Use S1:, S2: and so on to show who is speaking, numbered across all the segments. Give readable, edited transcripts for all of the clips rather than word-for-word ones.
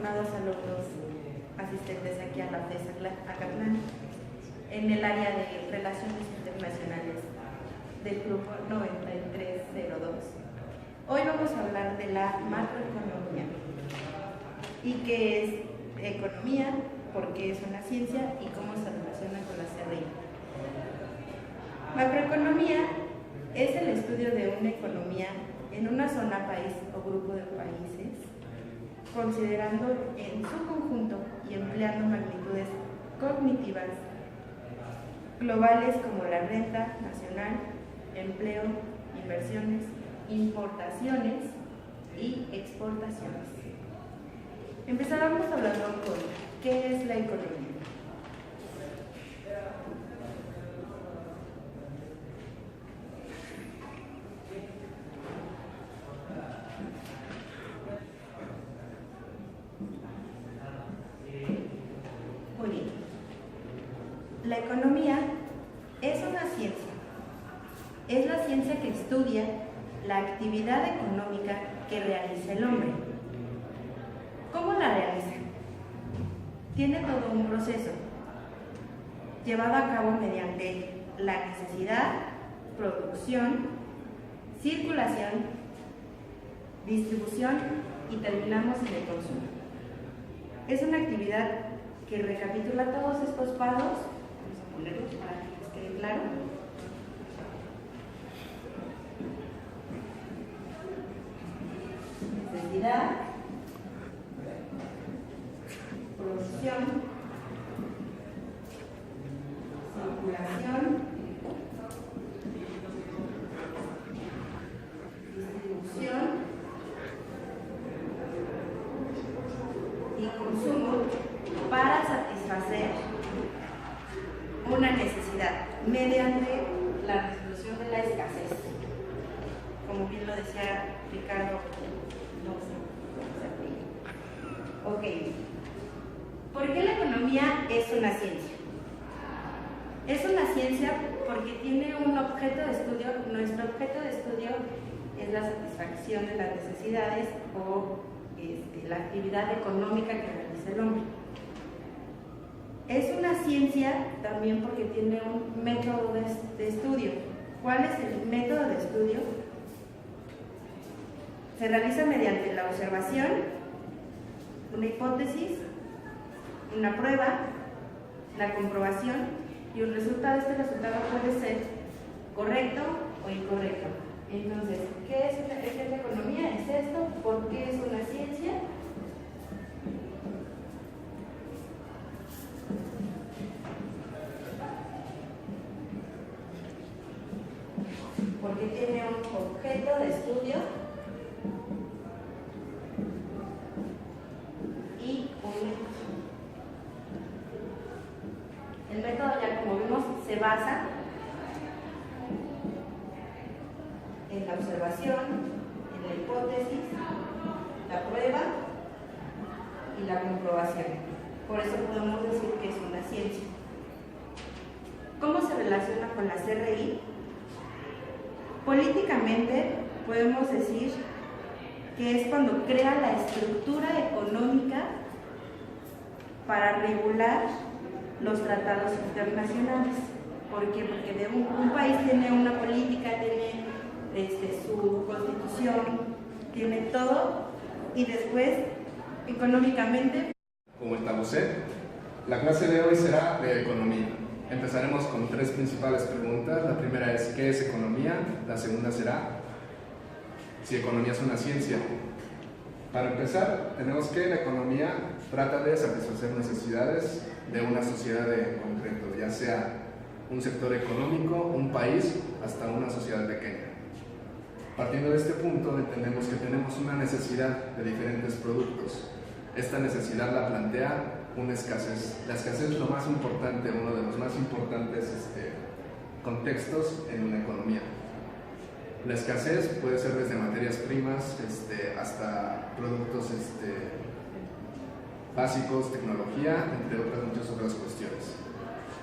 S1: estimados alumnos asistentes aquí a la FES Acatlán, en el área de Relaciones Internacionales del grupo 9302. Hoy vamos a hablar de la macroeconomía y qué es economía, por qué es una ciencia y cómo se relaciona con la CRI. Macroeconomía es el estudio de una economía en una zona, país o grupo de países, considerando en su conjunto y empleando magnitudes cognitivas globales como la renta nacional, empleo, inversiones, importaciones y exportaciones. Empezaremos hablando con ¿qué es la economía? Muy bien. La economía es una ciencia. Es la ciencia que estudia la actividad económica que realiza el hombre. ¿Cómo la realiza? Tiene todo un proceso llevado a cabo mediante la necesidad, producción, circulación, distribución y terminamos en el consumo. Es una actividad que recapitula todos estos pasos. Vamos a ponerlos para que les quede claro. Necesidad, producción, circulación, distribución y consumo para satisfacer una necesidad mediante la resolución de la escasez. Como bien lo decía Ricardo. Ok. ¿Por qué la economía es una ciencia? Es una ciencia porque tiene un objeto de estudio. Nuestro objeto de estudio es la satisfacción de las necesidades o la actividad económica que realiza el hombre. Es una ciencia también porque tiene un método de estudio. ¿Cuál es el método de estudio? Se realiza mediante la observación, una hipótesis, una prueba, la comprobación y un resultado. Este resultado puede ser correcto o incorrecto. Entonces, ¿qué es la economía? Es esto. ¿Por qué es una ciencia? Porque tiene un objeto de estudio y un método. El método, ya como vimos, se basa en la observación, en la hipótesis, la prueba y la comprobación. Por eso podemos decir que es una ciencia. ¿Cómo se relaciona con la CRI? Políticamente podemos decir que es cuando crea la estructura económica para regular los tratados internacionales. ¿Por qué? Porque un país tiene una política, tiene su constitución, tiene todo, y después, económicamente.
S2: ¿Cómo está usted? La clase de hoy será de economía. Empezaremos con tres principales preguntas. La primera es ¿qué es economía? La segunda será si economía es una ciencia. Para empezar, tenemos que la economía trata de satisfacer necesidades de una sociedad en concreto, ya sea un sector económico, un país, hasta una sociedad pequeña. Partiendo de este punto, entendemos que tenemos una necesidad de diferentes productos. Esta necesidad la plantea una escasez. La escasez es lo más importante, uno de los más importantes contextos en una economía. La escasez puede ser desde materias primas hasta productos básicos, tecnología, entre muchas otras cuestiones.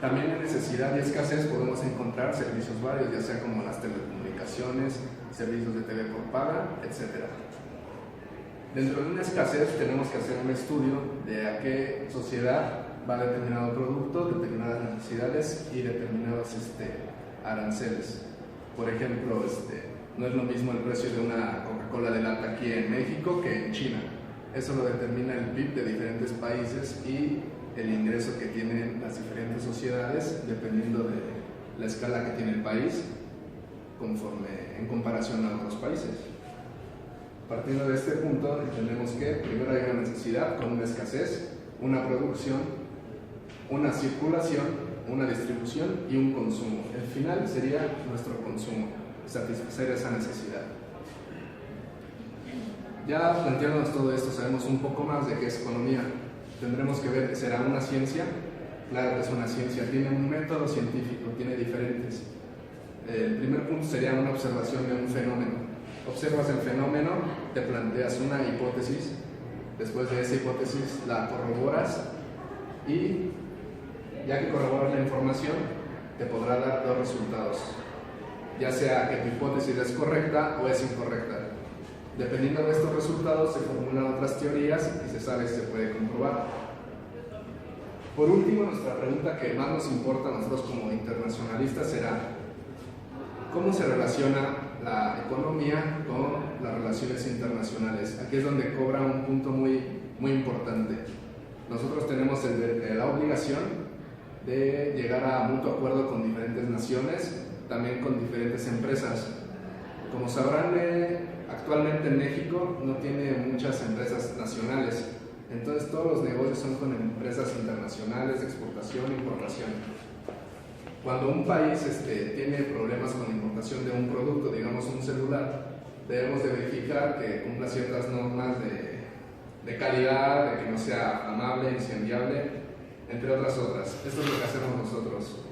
S2: También en necesidad y escasez podemos encontrar servicios varios, ya sea como las telecomunicaciones, servicios de TV por paga, etc. Dentro de una escasez tenemos que hacer un estudio de a qué sociedad va determinado producto, determinadas necesidades y determinados aranceles. Por ejemplo, no es lo mismo el precio de una Coca-Cola de lata aquí en México que en China. Eso lo determina el PIB de diferentes países y el ingreso que tienen las diferentes sociedades dependiendo de la escala que tiene el país en comparación a otros países. Partiendo de este punto, entendemos que primero hay una necesidad con una escasez, una producción, una circulación, una distribución y un consumo. El final sería nuestro consumo, satisfacer esa necesidad. Ya planteándonos todo esto, sabemos un poco más de qué es economía. Tendremos que ver, ¿será una ciencia? Claro que es una ciencia, tiene un método científico, tiene diferentes. El primer punto sería una observación de un fenómeno. Observas el fenómeno, te planteas una hipótesis, después de esa hipótesis la corroboras y ya que corroboras la información, te podrá dar dos resultados, ya sea que tu hipótesis es correcta o es incorrecta. Dependiendo de estos resultados se formulan otras teorías y se sabe si se puede comprobar. Por último, nuestra pregunta que más nos importa a nosotros como internacionalistas será: ¿cómo se relaciona la economía con las relaciones internacionales? Aquí es donde cobra un punto muy importante. Nosotros tenemos la obligación de llegar a mutuo acuerdo con diferentes naciones, también con diferentes empresas. Como sabrán, actualmente en México no tiene muchas empresas nacionales, entonces todos los negocios son con empresas internacionales de exportación e importación. Cuando un país tiene problemas con la importación de un producto, digamos un celular, debemos de verificar que cumpla ciertas normas de calidad, de que no sea amable, incendiable, entre otras. Esto es lo que hacemos nosotros.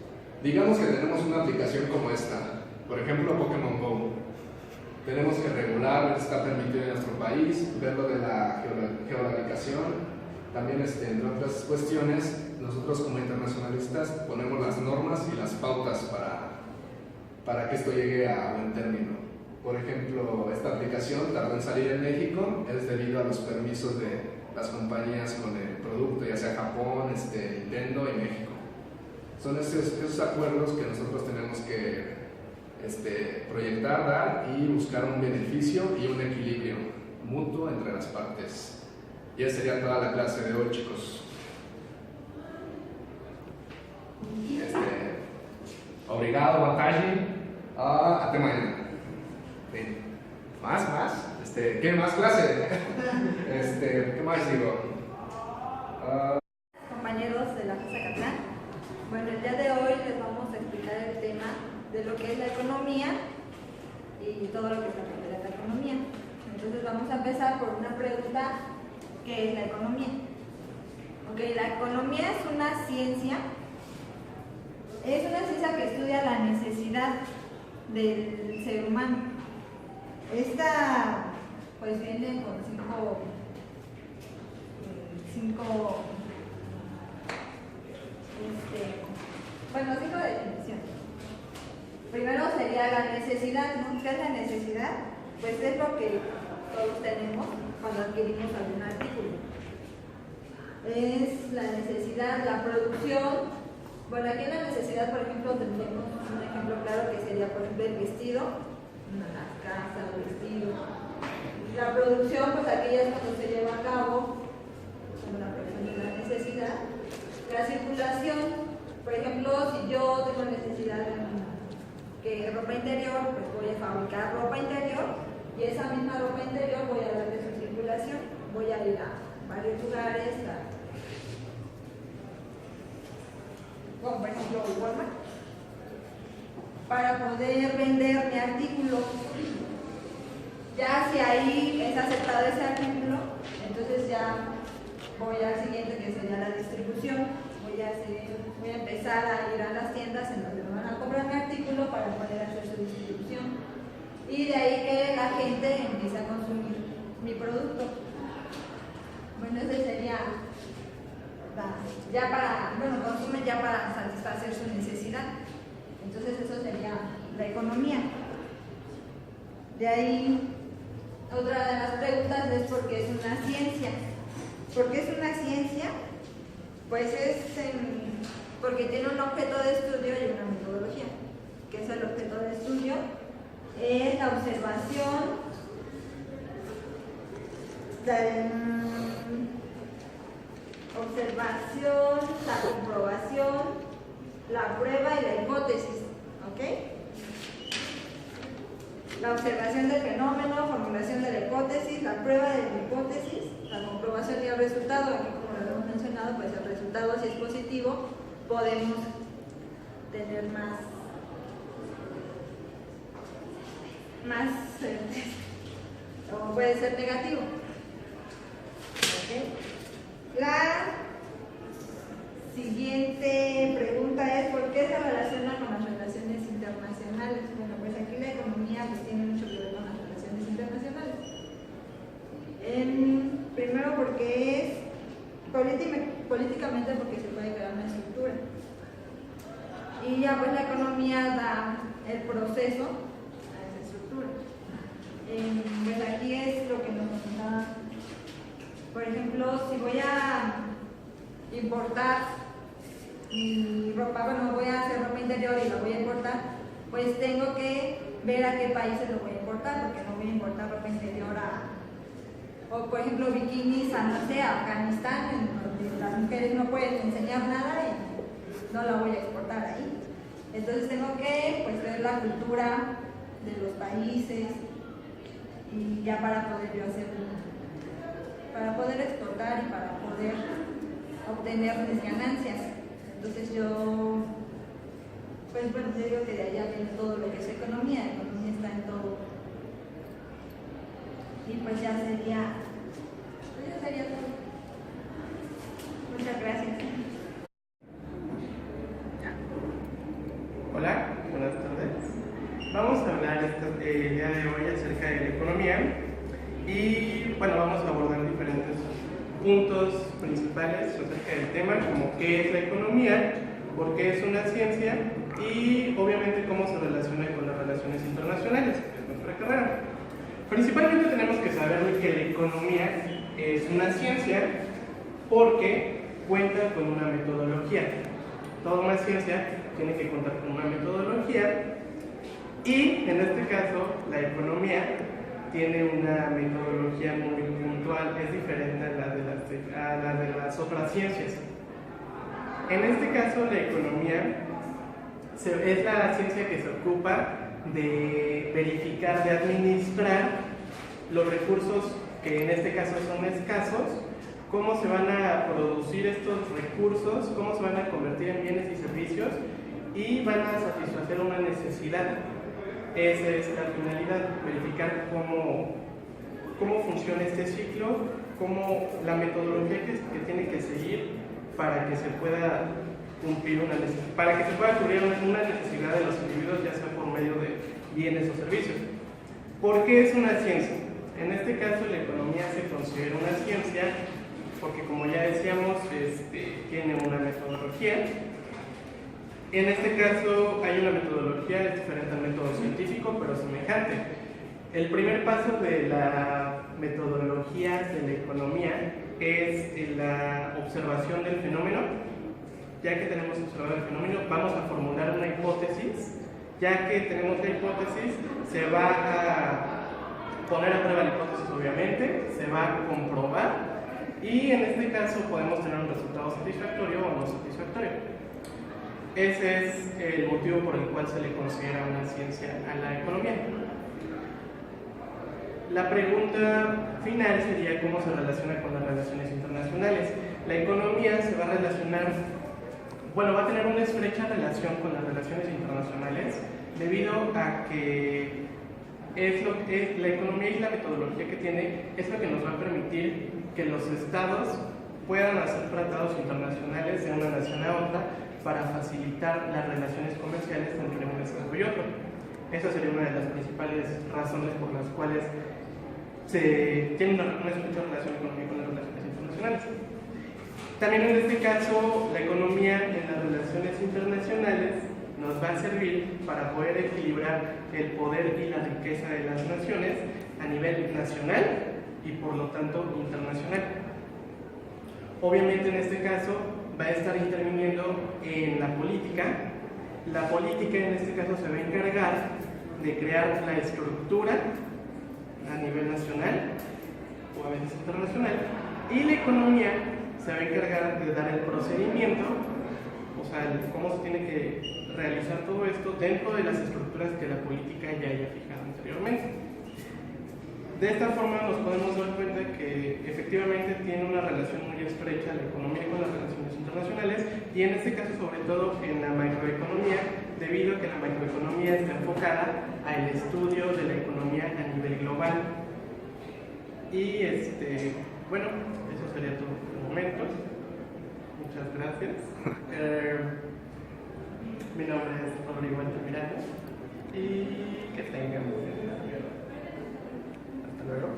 S2: Digamos que tenemos una aplicación como esta, por ejemplo Pokémon Go. Tenemos que regular lo que está permitido en nuestro país, ver lo de la geolocalización. También, entre otras cuestiones, nosotros como internacionalistas ponemos las normas y las pautas para que esto llegue a buen término. Por ejemplo, esta aplicación tardó en salir en México, es debido a los permisos de las compañías con el producto, ya sea Japón, Nintendo y México. Son esos acuerdos que nosotros tenemos que proyectar, dar y buscar un beneficio y un equilibrio mutuo entre las partes. Y esa sería toda la clase de hoy, chicos. Obrigado, boa tarde. Até mañana. Bien. Más. ¿Qué más clase? ¿Qué más digo?
S1: Compañeros de la FES Acatlán, bueno, el día de hoy les vamos a explicar el tema de lo que es la economía y todo lo que se refiere a la economía. Entonces vamos a empezar por una pregunta: ¿qué es la economía? Ok, la economía es una ciencia que estudia la necesidad del ser humano. Esta pues viene con cinco definiciones. Primero sería la necesidad, ¿no? ¿Qué es la necesidad? Pues es lo que todos tenemos cuando adquirimos algún artículo. Es la necesidad, la producción. Bueno, aquí en la necesidad, por ejemplo, tendremos un ejemplo claro que sería, por ejemplo, el vestido, la casa, el vestido. La producción, pues aquella es cuando se lleva a cabo, como la producción de la necesidad. La circulación, por ejemplo, si yo tengo necesidad de ropa interior, pues voy a fabricar ropa interior y esa misma ropa interior voy a darle su circulación. Voy a ir a varios lugares, como por ejemplo Walmart, para poder vender mi artículo. Ya si ahí es aceptado ese artículo, entonces ya voy al siguiente, que sería la distribución. Voy a empezar a ir a las tiendas en donde me van a comprar mi artículo para poder hacer su distribución. Y de ahí que la gente empiece a consumir mi producto. Bueno, ese sería consumen ya para satisfacer su necesidad. Entonces eso sería la economía. De ahí Otra de las preguntas es ¿por qué es una ciencia? ¿Por qué es una ciencia? Pues porque tiene un objeto de estudio y una metodología. ¿Qué es el objeto de estudio? Es la observación, la comprobación, la prueba y la hipótesis. ¿Ok? La observación del fenómeno, formulación de la hipótesis, la prueba de la hipótesis, la comprobación y el resultado. Aquí, como lo hemos mencionado, pues el resultado, si es positivo, podemos tener más o puede ser negativo. ¿Okay? La siguiente pregunta es ¿por qué se relaciona con las relaciones internacionales? Bueno, pues aquí la economía pues tiene mucho que ver con las relaciones internacionales. Primero porque es políticamente porque se puede crear una estructura. Y ya pues la economía da el proceso a esa estructura. Pues aquí es lo que nos da, por ejemplo, si voy a importar mi ropa, bueno, voy a hacer ropa interior y la voy a importar, pues tengo que ver a qué países lo voy a importar, porque no voy a importar ropa interior o por ejemplo bikinis a, no sé, a Afganistán, en donde las mujeres no pueden enseñar nada y no la voy a exportar ahí. Entonces tengo que pues ver la cultura de los países y ya para poder yo para poder exportar y para poder obtener mis ganancias. Entonces yo, pues bueno, yo digo que de allá viene todo lo que es economía. La economía está en todo. Y pues ya sería todo. Muchas gracias.
S3: Hola, buenas tardes. Vamos a hablar el día de hoy acerca de la economía y bueno, vamos a abordar diferentes puntos principales acerca del tema, como qué es la economía, por qué es una ciencia y obviamente cómo se relaciona con las relaciones internacionales, que es nuestra carrera. Principalmente tenemos que saber que la economía es una ciencia porque cuenta con una metodología. Toda una ciencia tiene que contar con una metodología y en este caso la economía tiene una metodología muy puntual, es diferente a la de las otras ciencias. En este caso la economía es la ciencia que se ocupa de verificar, de administrar los recursos que en este caso son escasos, cómo se van a producir estos recursos, cómo se van a convertir en bienes y servicios y van a satisfacer una necesidad. Esa es la finalidad, verificar cómo funciona este ciclo, cómo la metodología que tiene que seguir para que se pueda cumplir para que se pueda cubrir una necesidad de los individuos, ya sea por medio de bienes o servicios. ¿Por qué es una ciencia? En este caso la economía se considera una ciencia porque, como ya decíamos, tiene una metodología. En este caso hay una metodología, es diferente al método científico, pero semejante. El primer paso de la metodología de la economía es la observación del fenómeno. Ya que tenemos observado el fenómeno, vamos a formular una hipótesis. Ya que tenemos la hipótesis, se va a poner a prueba la hipótesis, obviamente, se va a comprobar y en este caso podemos tener un resultado satisfactorio o no satisfactorio. Ese es el motivo por el cual se le considera una ciencia a la economía. La pregunta final sería cómo se relaciona con las relaciones internacionales. La economía se va a relacionar, va a tener una estrecha relación con las relaciones internacionales debido a que la economía y la metodología que tiene es lo que nos va a permitir que los estados puedan hacer tratados internacionales de una nación a otra para facilitar las relaciones comerciales entre un estado y otro. Esa sería una de las principales razones por las cuales se tiene una estrecha relación económica con las relaciones internacionales. También en este caso, la economía en las relaciones internacionales nos va a servir para poder equilibrar el poder y la riqueza de las naciones, a nivel nacional y por lo tanto internacional. Obviamente en este caso va a estar interviniendo en la política. La política en este caso se va a encargar de crear la estructura a nivel nacional o a veces internacional, y la economía se va a encargar de dar el procedimiento, o sea, cómo se tiene que realizar todo esto dentro de las estructuras que la política ya haya fijado anteriormente. De esta forma nos podemos dar cuenta que efectivamente tiene una relación muy estrecha la economía con las relaciones internacionales, y en este caso sobre todo en la macroeconomía, debido a que la macroeconomía está enfocada al estudio de la economía a nivel global. Y bueno, eso sería todo por el momento. Muchas gracias. Mi nombre es Rodrigo Altamirano y que tengan un buen día. Hasta luego.